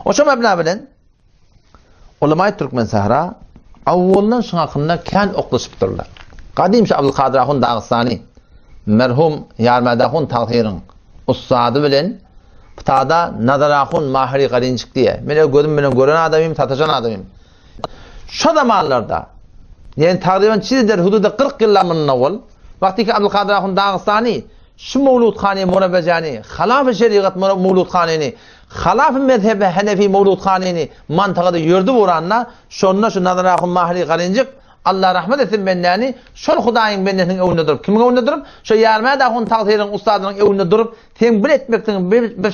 Oşa mebna bilen ulama-i Türkmen Sahra avvaldan şun hakkında kan oklaşıptırlar. Qadim Abdülkadir Ahun Dağıstani merhum yarmadahun taqsirin ustadı bilen Ptada nadarahun Maheri Qarınjik diye. Mene gözüm gören adamım, tataşan adamım. Şu zamanlarda yani takriben çizdir hududa 40 yıllamın avval vakti ki Abdülkadir Ahun Dağıstani şu Mولودخوانی Murabajani halaf-ı şeriat Mولودخوانini halaf-ı mezhebi Hanfی Mولودخوانini mantıqada yurdu vuranna şonna şu nadarahun Maheri Qarınjik Allah rahmet etsin bendeni. Şol Hudaýyň bendesiniň öwünde durup, kimin öwünde durup? Şo yarmadahun taqsirin ustadynyň öwünde durup, teň bir etmekdiň bir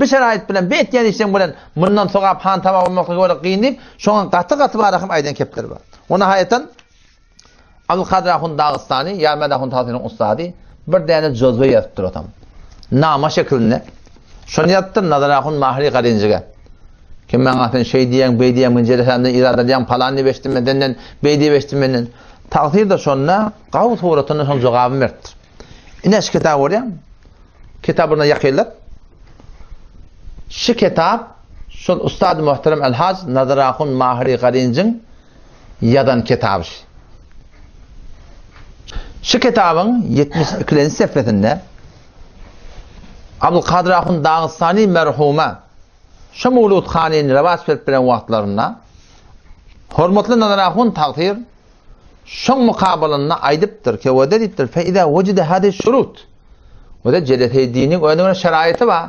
şerait bilen betýän işleň bilen mundan sogap han tamam bolmakly goýa gyndyp, şoňa gaty barahym aýdan kepler bar. Ona haýatan Abdülkadir Ahun Dağıstani yarmadahun taqsirin ustady bir däne jozba ýazyp duratam. Nama şeklinde. Şonu ýatdyr nadarahun Maheri Qarınjik'e. Kim ben zaten şey diyen, bey diyen, münceresemden irade diyen, palanı beştim bedenden, beydi beştim benden. Taqsir da şonna, qavu tuğratını son cevabı verdir. İneş kitabı oraya, kitabına yakıylar. Şu kitap, şu Ustad muhterem Elhaj, Nadarahun Maheri Qarınjik'in yadan kitabı. Şu kitabın 72. sefretinde Abdülkadir Ahun Dağıstani merhuma şu Mولودخوانی'nin revaç bilen wagtlarynda hormatly nadarahun taqsir şoň mukabalyna aýdypdyr ki we dedipdir fe ida wujida hadi şurut we de jelete diniň öňüne şeraýaty bar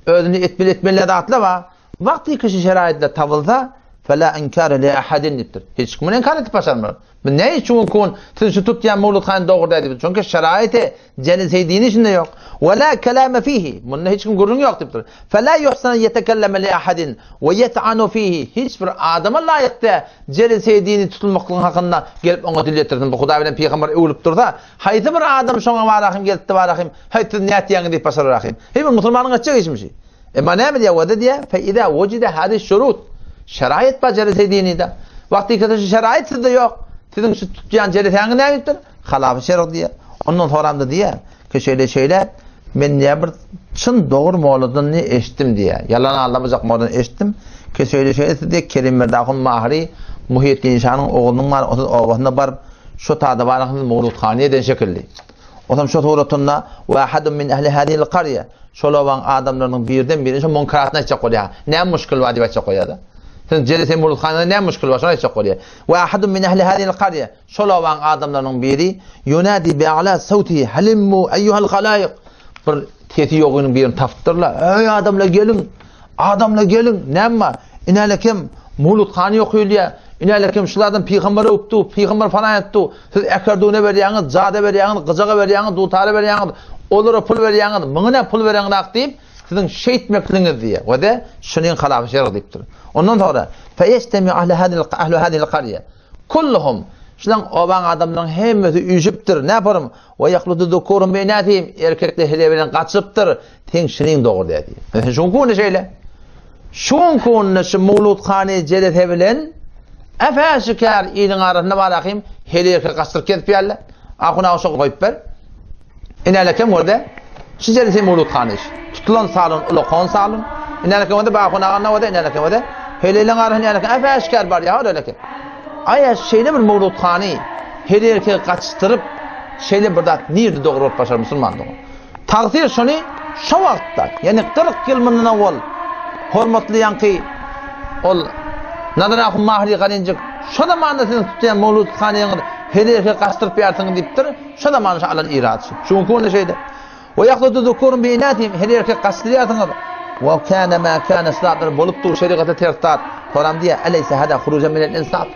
özüni etmeli datly bar wagty kişi şeraýatda tabylsa fela inkara li ahadin dipdir hiç kimin inkar etip başarmaz. Bu ne için kun şu tutyan Mولودخوانی dogry dedi çünkü şeraýaty jelete dini içinde yok. ولا كلام فيه من hiç kim gurrun yok dipdir. Fela yuhsana yetekelleme li ahadin ve yet'anu fihi hiçbir adama laýykda jelese dini tutulmaklığın hakkında gelip ona dil getirdim. Bu Hudaý bilen peýgamber öwülüp durda. Haýsy bir adam şoňa barahym gelipdi barahym. Haýsy niýet ýaňy diýip başararahym. Hem musulmanyň açyk işmişi. Näme diýär wada diýär? Fe ida wujida hadi şurut. Şeraýat ba jelese dinide. Wagty ki şeraýat sizde yok. Sizin şu tutýan jeleseňiz nämedir? Halaf-ı şeriat diýär. Ondan soramda diýär ki şeýle men ne bir çın doğru Moludyny eşitdim diye. Yalan anlamazak Moludyny eşitdim. Ki söyle Kerim Merdahun Maheri Muhyiddin İnşanyň oğlunyň var, oğluna bar şu taýda barahym Mولودخوانی den şekilli. Otam şu toratynda we ahadun min ahli hadihi al-qarya. Şolawan adamlaryň birden biri şu munkaratna açyk bolýar. Ne müşkil wadi açyk bolýar. Sen jelese Mولودخوانی ne müşkil var, şonu açyk bolýar. We ahadun min ahli hadihi al-qarya. Şolawan adamlaryň biri yunadi bi ala sawti halimmu eyyuhal khalayiq. Bir teti yoğunun birini taftırlar. Ey adamla gelin. Näme? İnelekim Mولودخوانی okuyulýar. İnelekim şulardan peýgamber öpdi, peýgamber falan etdi. Siz ekerduğuna berýäňiz, zada berýäňiz, gyjaga berýäňiz, dutara berýäňiz, olara pul berýäňiz, mıňa pul berýäňiz diýip sizin şeýtmekliňiz diýär. We de şunyň halafy şerh diýipdir. Ondan sonra fe yestemi ahli hadihi al-qarya. Kulluhum şulan oban adamlaryň hemmesi üjüpdir. Näparam? Ve yaqludu dukurun beynatihim erkekler hele bilen gaçypdyr. Teň şunyň dogry diýdi. Şoňkun şeýle. Şoňkun şu Mولودخوانی jelete bilen afaşykar ýylyň arasynda barahym hele erkek gaçyryp ketip ýaly. Ahuna oşa goýup ber. Inelekem orada şu jelete Mولودخوانی tutulan salon ulaqan salon. Inelekem orada bahuna anna orada inelekem orada heleleň arasynda afaşykar bar ýa ölekem. Aya şeyle bir Mولودخوانی hele erkek gaçyryp şeyle bir dat nirdi dogry bolup başar musulmandyk. Taqsir şonu şu wagtda, yani 40 ýyl mundan awal hormatly ýanky ol Nadarahun Maheri Qarınjik şu zamanda siz tutýan Mولودخوányňy hele erkek gaçyryp ýarsyň diýipdir. Şu zamanda alan iratsy. Şoňky ne şeyde. Ve yaqludu dukurun beynatihim hele erkek gaçyryp ve kana ma kana sadr bolup dur şeriata tertar. Soram diýär, "Aleysa hada hurujan min al-insaf?"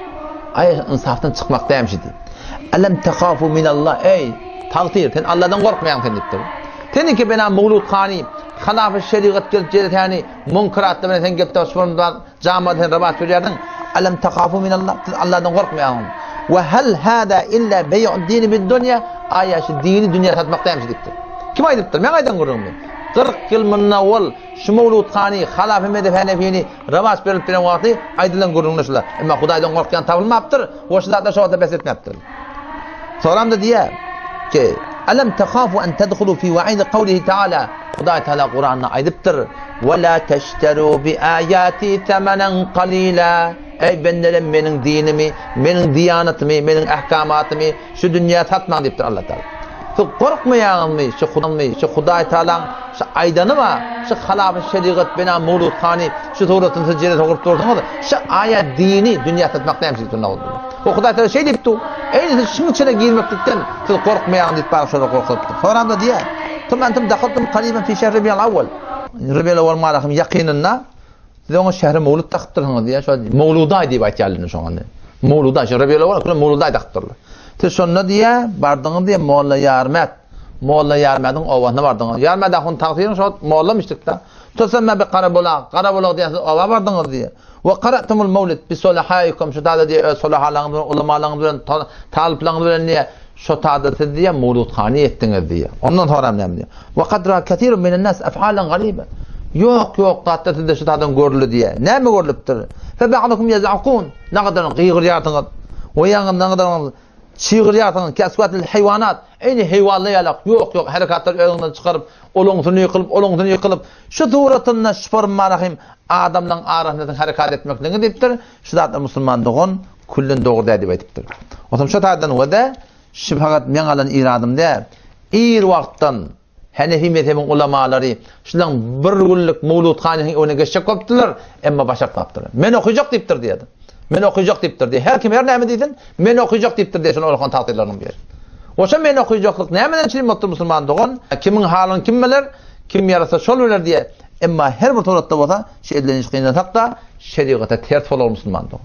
Ay insafdan çykmak dämşi diýip. Alam taqafu min Allah ey taqdir sen Allahdan gorkmaýan dipdir. Teniki bena Mولودخوانی halaf-ı şeriat gelip yani munkaratda bilen sen gelip taşmandan jamaatyn rabat berýärdiň. Alam taqafu min Allah sen Allahdan gorkmaýan. Ve hal hada illa bey'ud din bid-dunya ayaşy dini dünýä satmak dämşi dipdir. Kim aýdypdyr? Men aýdan gurrun men. 40 ýyl mundan awal şu Mولودخوانی halaf-ı mezhep Hanfini rabat berip bilen wagty aýdylan gurrunlaşlar. Emma Hudaýdan gorkýan tapylmapdyr. Oşlarda şowda bes etmepdir. Soramda diýär ki alam taqafu an tadkhulu fi wa'id qawlihi ta'ala Hudaý Taala Qur'anna aýdypdyr. وَلَا تَشْتَرُوا بِآيَاتِي ثَمَنًا قَلِيلًا. Ey benlerim benim dinimi, benim diyanetimi, benim ahkamatımı şu dünyaya satmam deyiptir Allah Teala. Şu korkmayan mı, şu Huday Teala'nın şu aydanı mı, şu halaf-ı şeriat bina Mولودخوانی şu Tevrat'ın secdede okup durdunuz. Şu ayet dini dünya satmak neymiş diyor oldu. O Huday Teala şey deyipti. Ey şunun içine girmekten siz korkmayan deyip bana şöyle korkup. Sonra da diye. Tüm dakhaltum qaliban fi şehr Rabi'l awwal. Rabi'l awwal malahım yakinenna Zon şehre Mولود taktırın diye şu Moluday diye aytýarlyny şoňa. Moluday şu Rabi'l awwal Moluday taktırlı. Te şonna diye bardyňy diye Molla Yarmat. Molla Yarmadyň owasyna bardyňy. Yarmad ahun taqsirin şu mollamışdyk da. Tosanma bi Qarabolaq diye owa bardyňy diye. Ve qara'tumul Mawlid bi sulahaykum şu taada diye sulahalaryň ulamalarym bilen taliplarym bilen diye şu taada diye Mولودخوانی etdiňiz diye. Ondan sonra näme diye. Ve qadra katirun minen nas af'alan gariba. Yok taatda şu tadan görülü diye. Näme görülüpdir? Fe ba'dukum yaz'aqun. Naqadan qiyğırýardyňyz. O ýaňyndan çığırýardyňyz kaswatul haywanat. Eyni haywanly ýalak. Yok harekatlar öňünden çykaryp, olongsyny ýykylyp, şu duratyna şüpür marahim adamlaryň arasynda harekat etmekliňi diýipdir. Şu zat musulmandygyn kullun dogry diýip aýdypdyr. Otam şu tadan wada şüphagat men alan iradymda ir wagtdan Hanfy mezhebiň ulamalary şulan bir günlük Mولودخوانی öne geçip kopdylar, emma başak tapdylar. Men okuyjak diýipdir diýdi. Men okuyjak diýipdir diýdi. Her kim her näme diýdin? Men okuyjak diýipdir diýdi. Şonu olgan takdirlaryny ber. Oşa men okuyjaklyk nämeden çyly musulmandygyn, kimin halyny kim biler, kim yarasa şol biler diýe. Emma her bir toratda bolsa, şeýlerini ýykyna takda şeriata ters bolar musulmandygyn.